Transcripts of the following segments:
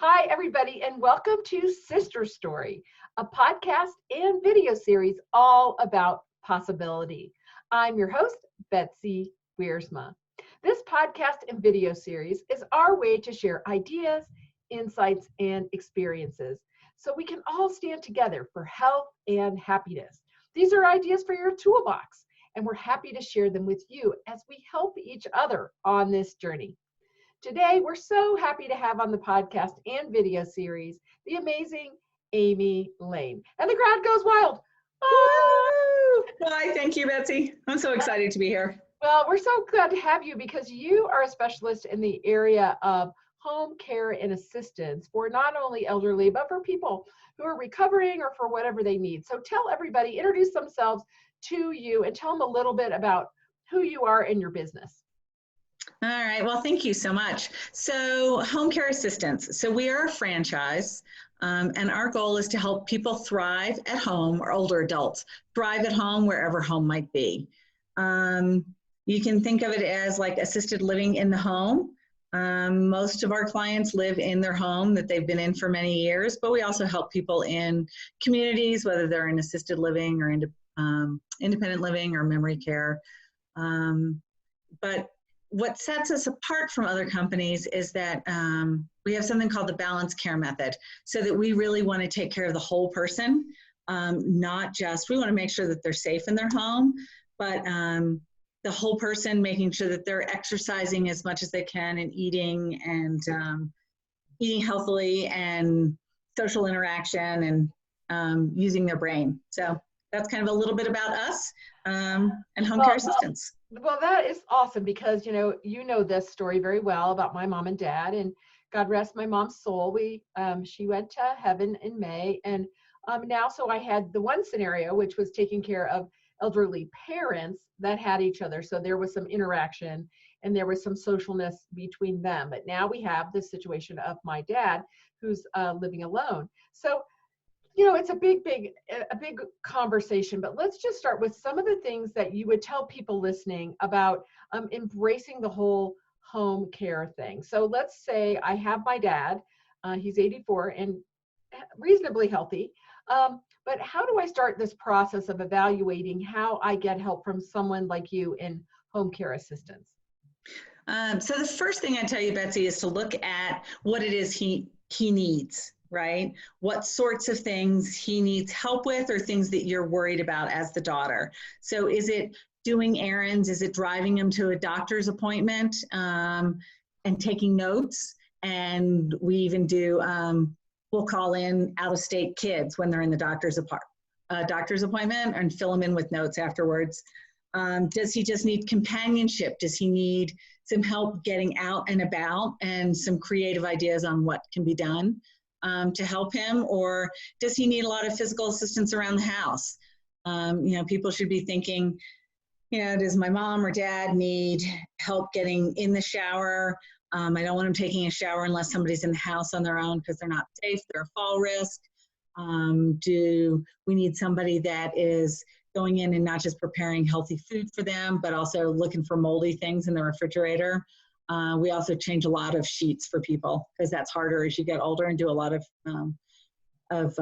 Hi, everybody, and welcome to Sister Story, a podcast and video series all about possibility. I'm your host, Betsy Wiersma. This podcast and video series is our way to share ideas, insights, and experiences so we can all stand together for health and happiness. These are ideas for your toolbox, and we're happy to share them with you as we help each other on this journey. Today, we're so happy to have on the podcast and video series the amazing Amy Lane. And the crowd goes wild. Woo! Why, thank you, Betsy. I'm so excited to be here. Well, we're so glad to have you because you are a specialist in the area of home care and assistance for not only elderly, but for people who are recovering or for whatever they need. So tell everybody, introduce themselves to you and tell them a little bit about who you are and your business. All right, well, thank you so much. So home care assistants. So we are a franchise, and our goal is to help people thrive at home, or older adults, thrive at home wherever home might be. You can think of it as like assisted living in the home. Most of our clients live in their home that they've been in for many years, but we also help people in communities, whether they're in assisted living or independent living or memory care. But what sets us apart from other companies is that we have something called the balanced care method, so that we really want to take care of the whole person, not just, we want to make sure that they're safe in their home, but the whole person, making sure that they're exercising as much as they can and eating healthily and social interaction and using their brain. So that's kind of a little bit about us and home care assistance. Well, that is awesome because, you know this story very well about my mom and dad, and God rest my mom's soul. She went to heaven in May, and now, so I had the one scenario, which was taking care of elderly parents that had each other. So there was some interaction and there was some socialness between them. But now we have this situation of my dad who's living alone. So it's a big conversation, but let's just start with some of the things that you would tell people listening about embracing the whole home care thing. So let's say I have my dad, he's 84 and reasonably healthy, but how do I start this process of evaluating how I get help from someone like you in home care assistance? So the first thing I tell you, Betsy, is to look at what it is he needs. Right? What sorts of things he needs help with, or things that you're worried about as the daughter. So is it doing errands? Is it driving him to a doctor's appointment and taking notes? And we even do, we'll call in out-of-state kids when they're in the doctor's appointment and fill them in with notes afterwards. Does he just need companionship? Does he need some help getting out and about and some creative ideas on what can be done to help him? Or does he need a lot of physical assistance around the house? People should be thinking, does my mom or dad need help getting in the shower? I don't want them taking a shower unless somebody's in the house on their own because they're not safe, they're a fall risk. Do we need somebody that is going in and not just preparing healthy food for them, but also looking for moldy things in the refrigerator? We also change a lot of sheets for people because that's harder as you get older and do a lot of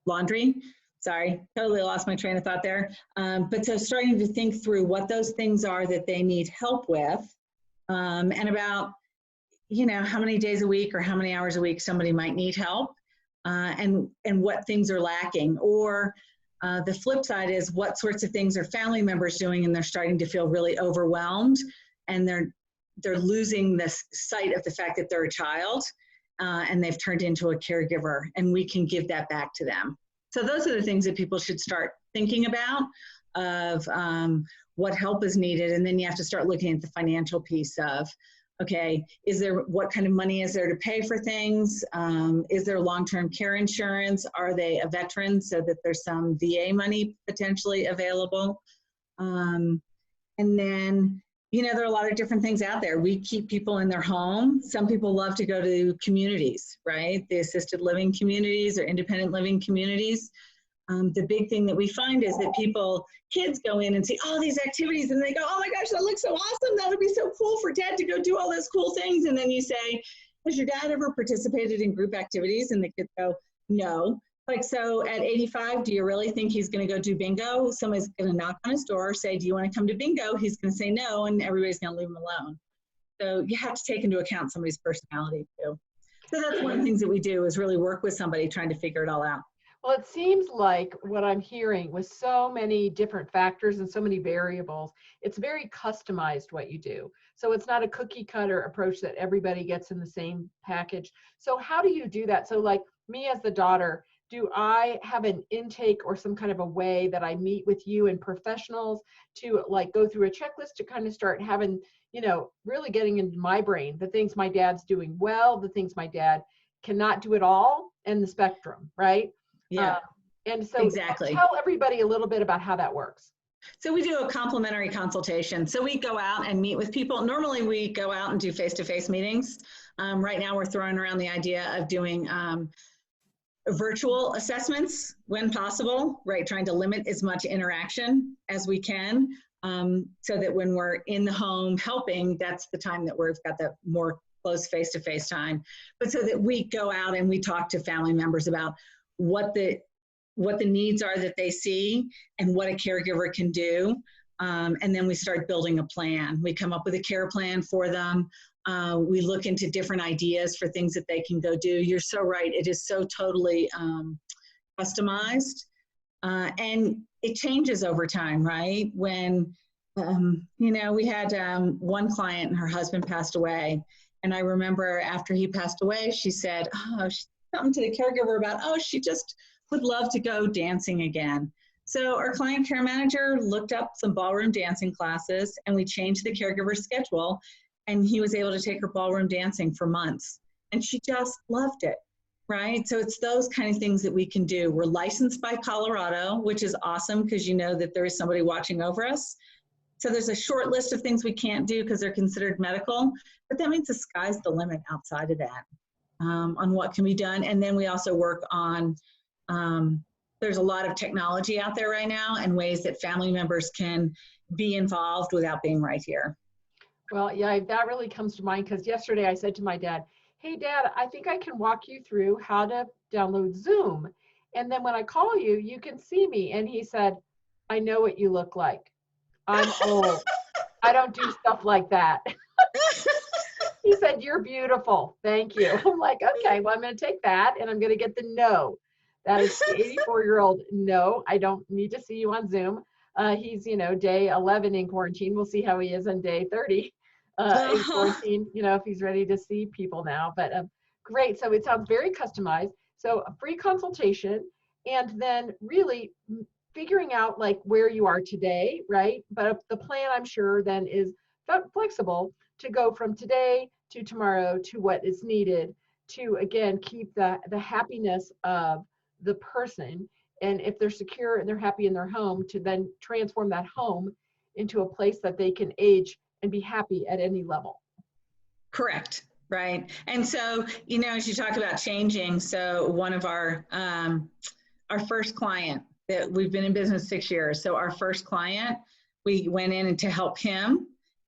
laundry. Sorry, totally lost my train of thought there. But so starting to think through what those things are that they need help with, and about, how many days a week or how many hours a week somebody might need help, and what things are lacking. Or the flip side is what sorts of things are family members doing and they're starting to feel really overwhelmed and they're losing this sight of the fact that they're a child and they've turned into a caregiver, and we can give that back to them. So those are the things that people should start thinking about of what help is needed. And then you have to start looking at the financial piece of, okay, what kind of money is there to pay for things? Is there long-term care insurance? Are they a veteran so that there's some VA money potentially available? And then, there are a lot of different things out there. We keep people in their home. Some people love to go to communities, right? The assisted living communities or independent living communities. The big thing that we find is that kids go in and see all these activities and they go, oh my gosh, that looks so awesome. That would be so cool for dad to go do all those cool things. And then you say, has your dad ever participated in group activities? And the kids go, no. Like, so at 85, do you really think he's going to go do bingo? Somebody's going to knock on his door, say, do you want to come to bingo? He's going to say no, and everybody's going to leave him alone. So you have to take into account somebody's personality too. So that's one of the things that we do, is really work with somebody trying to figure it all out. Well, it seems like what I'm hearing, with so many different factors and so many variables, it's very customized what you do. So it's not a cookie cutter approach that everybody gets in the same package. So how do you do that? So like me as the daughter, do I have an intake or some kind of a way that I meet with you and professionals to like go through a checklist to kind of start having, you know, really getting into my brain, the things my dad's doing well, the things my dad cannot do at all, and the spectrum, right? Yeah, And so exactly. tell everybody a little bit about how that works. So we do a complimentary consultation. So we go out and meet with people. Normally we go out and do face-to-face meetings. Right now we're throwing around the idea of doing virtual assessments when possible, right? Trying to limit as much interaction as we can, so that when we're in the home helping, that's the time that we've got that more close face-to-face time. But so that we go out and we talk to family members about what the needs are that they see and what a caregiver can do. And then we start building a plan. We come up with a care plan for them. We look into different ideas for things that they can go do. You're so right. It is so totally customized. And it changes over time, right? When, you know, we had one client and her husband passed away. And I remember after he passed away, she said, oh, something to the caregiver about, oh, she just would love to go dancing again. So our client care manager looked up some ballroom dancing classes, and we changed the caregiver's schedule, and he was able to take her ballroom dancing for months. And she just loved it, right? So it's those kind of things that we can do. We're licensed by Colorado, which is awesome because you know that there is somebody watching over us. So there's a short list of things we can't do because they're considered medical, but that means the sky's the limit outside of that. On what can be done. And then we also work on, there's a lot of technology out there right now and ways that family members can be involved without being right here. Well, yeah, that really comes to mind because yesterday I said to my dad, hey, Dad, I think I can walk you through how to download Zoom. And then when I call you, you can see me. And he said, I know what you look like. I'm old. I don't do stuff like that. He said, you're beautiful. Thank you. I'm like, okay, well, I'm going to take that and I'm going to get the no. That is the 84-year-old. No, I don't need to see you on Zoom. He's, you know, day 11 in quarantine. We'll see how he is on day 30 in quarantine, you know, if he's ready to see people now. But great. So it sounds very customized. So a free consultation, and then really figuring out like where you are today, right? But the plan, I'm sure, then is flexible to go from today to tomorrow to what is needed to, again, keep the happiness of the person. And if they're secure and they're happy in their home, to then transform that home into a place that they can age and be happy at any level. Correct. Right. And so, you know, as you talk about changing, so one of our first client that we've been in business 6 years. So our first client, we went in and to help him.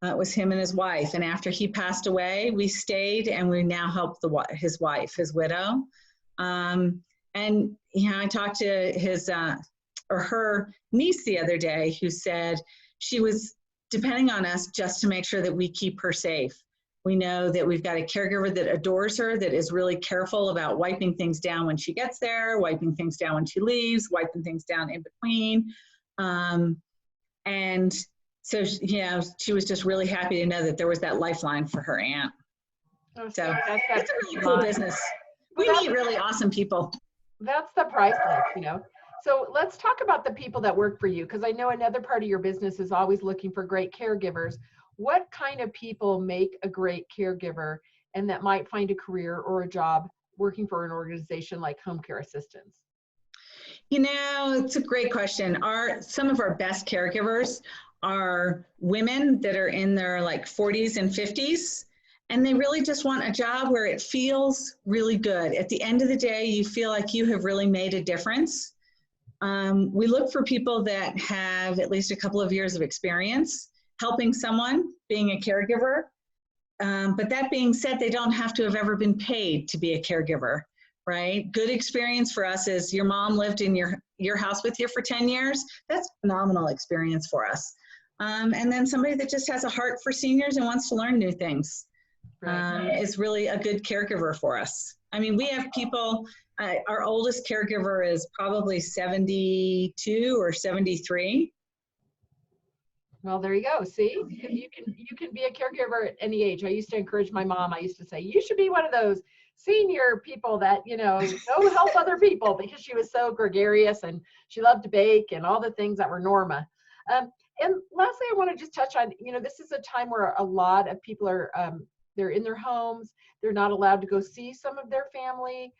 It was him and his wife. And after he passed away, we stayed and we now help his wife, his widow. And you know, I talked to her niece the other day who said she was depending on us just to make sure that we keep her safe. We know that we've got a caregiver that adores her, that is really careful about wiping things down when she gets there, wiping things down when she leaves, wiping things down in between. And so, you know, she was just really happy to know that there was that lifeline for her aunt. Oh, so that's a really cool business. We meet really awesome people. That's the priceless, you know. So let's talk about the people that work for you, because I know another part of your business is always looking for great caregivers. What kind of people make a great caregiver and that might find a career or a job working for an organization like Home Care Assistance? You know, it's a great question. Some of our best caregivers are women that are in their like 40s and 50s, and they really just want a job where it feels really good. At the end of the day, you feel like you have really made a difference. We look for people that have at least a couple of years of experience helping someone, being a caregiver. But that being said, they don't have to have ever been paid to be a caregiver, right? Good experience for us is your mom lived in your house with you for 10 years. That's a phenomenal experience for us. And then somebody that just has a heart for seniors and wants to learn new things is really a good caregiver for us. I mean, we have people, our oldest caregiver is probably 72 or 73. Well, there you go. See, you can be a caregiver at any age. I used to encourage my mom. I used to say, you should be one of those senior people that, go help other people, because she was so gregarious and she loved to bake and all the things that were Norma. And lastly, I want to just touch on, this is a time where a lot of people are, they're in their homes. They're not allowed to go see some of their family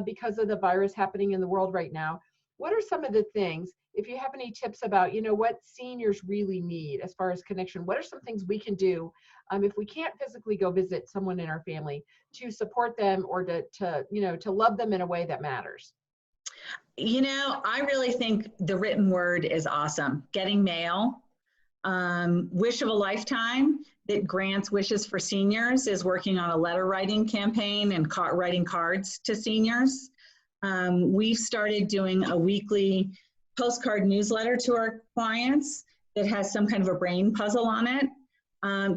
because of the virus happening in the world right now. What are some of the things, if you have any tips about, what seniors really need as far as connection? What are some things we can do if we can't physically go visit someone in our family to support them or to love them in a way that matters? I really think the written word is awesome. Getting mail. Wish of a Lifetime that grants wishes for seniors is working on a letter writing campaign and writing cards to seniors. We've started doing a weekly postcard newsletter to our clients that has some kind of a brain puzzle on it.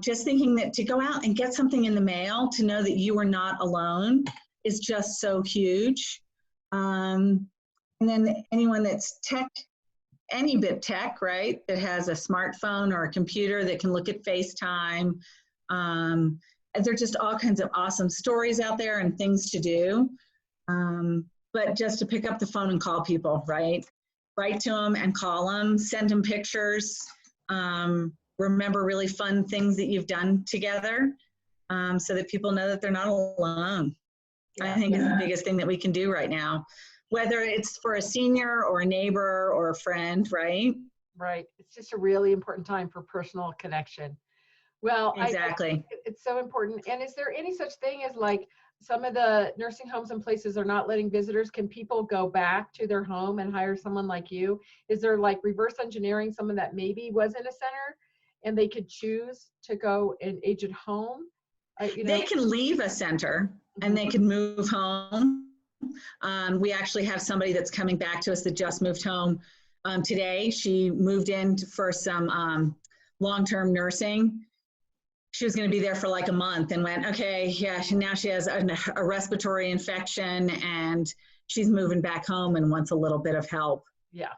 Just thinking that to go out and get something in the mail, to know that you are not alone, is just so huge. And then anyone that's any bit tech, right, that has a smartphone or a computer that can look at FaceTime. There are just all kinds of awesome stories out there and things to do. But just to pick up the phone and call people, right? Write to them and call them, send them pictures. Remember really fun things that you've done together so that people know that they're not alone. I think is the biggest thing that we can do right now, whether it's for a senior or a neighbor or a friend, right? Right. It's just a really important time for personal connection. Well, exactly. It's so important. And is there any such thing as, like, some of the nursing homes and places are not letting visitors? Can people go back to their home and hire someone like you? Is there, like, reverse engineering, someone that maybe was in a center and they could choose to go and age at home? They can leave a center and they can move home. We actually have somebody that's coming back to us that just moved home today. She moved in for some long-term nursing. She was going to be there for like a month and went, okay, yeah, now she has a respiratory infection and she's moving back home and wants a little bit of help. Yeah.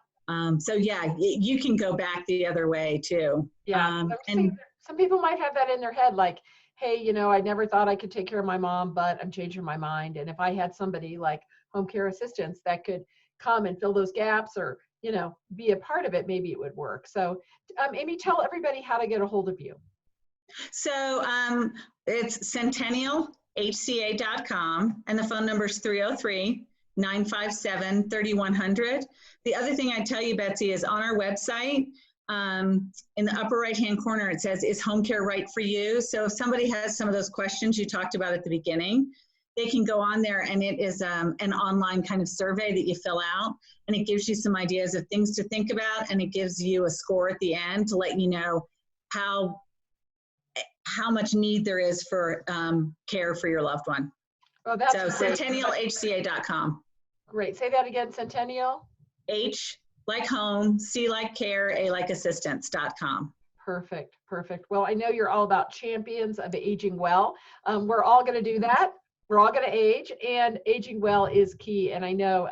So yeah, you can go back the other way too. Yeah. Some people might have that in their head, like, hey, I never thought I could take care of my mom, but I'm changing my mind. And if I had somebody like home care assistants that could come and fill those gaps or, be a part of it, maybe it would work. So, Amy, tell everybody how to get a hold of you. So it's centennialhca.com and the phone number is 303-957-3100. The other thing I tell you, Betsy, is on our website, in the upper right-hand corner, it says, is home care right for you? So if somebody has some of those questions you talked about at the beginning, they can go on there, and it is an online kind of survey that you fill out, and it gives you some ideas of things to think about, and it gives you a score at the end to let you know how much need there is for care for your loved one. Oh, that's so centennialhca.com. Great. Say that again, Centennial. H like home, C like care, A like assistance.com. Perfect. Well, I know you're all about champions of aging well. We're all going to do that. We're all going to age, and aging well is key. And I know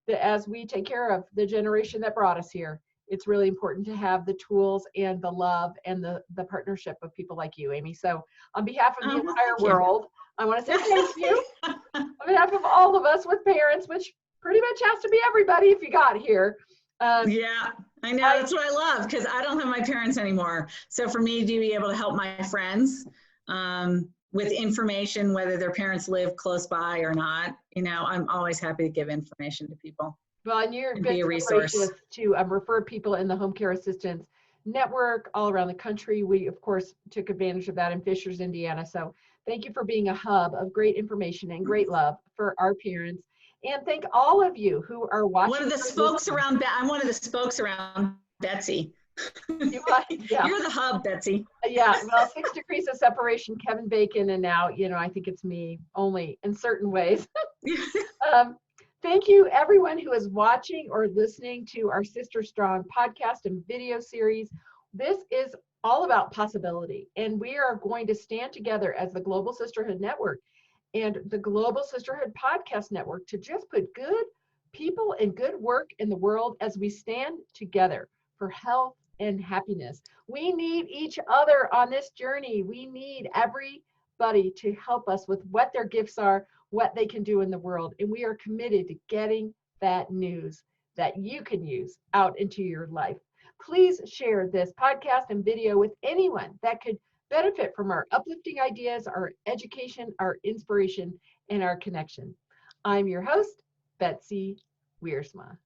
that as we take care of the generation that brought us here, it's really important to have the tools and the love and the partnership of people like you, Amy. So on behalf of the entire world, I want to say thank you. On behalf of all of us with parents, which pretty much has to be everybody if you got here. Yeah, I know. That's what I love, because I don't have my parents anymore. So for me to be able to help my friends with information, whether their parents live close by or not, I'm always happy to give information to people. Well, and you're good, be a resource to refer people in the home care assistance network all around the country. We, of course, took advantage of that in Fishers, Indiana. So thank you for being a hub of great information and great love for our parents. And thank all of you who are watching. I'm one of the spokes around Betsy. You are, yeah. You're the hub, Betsy. Yeah, well, 6 degrees of separation, Kevin Bacon, and now, I think it's me only in certain ways. Um, Thank you, everyone who is watching or listening to our Sister Strong podcast and video series. This is all about possibility, and we are going to stand together as the Global Sisterhood Network and the Global Sisterhood Podcast Network to just put good people and good work in the world as we stand together for health and happiness. We need each other on this journey. We need everybody to help us with what their gifts are, what they can do in the world. And we are committed to getting that news that you can use out into your life. Please share this podcast and video with anyone that could benefit from our uplifting ideas, our education, our inspiration, and our connection. I'm your host, Betsy Wiersma.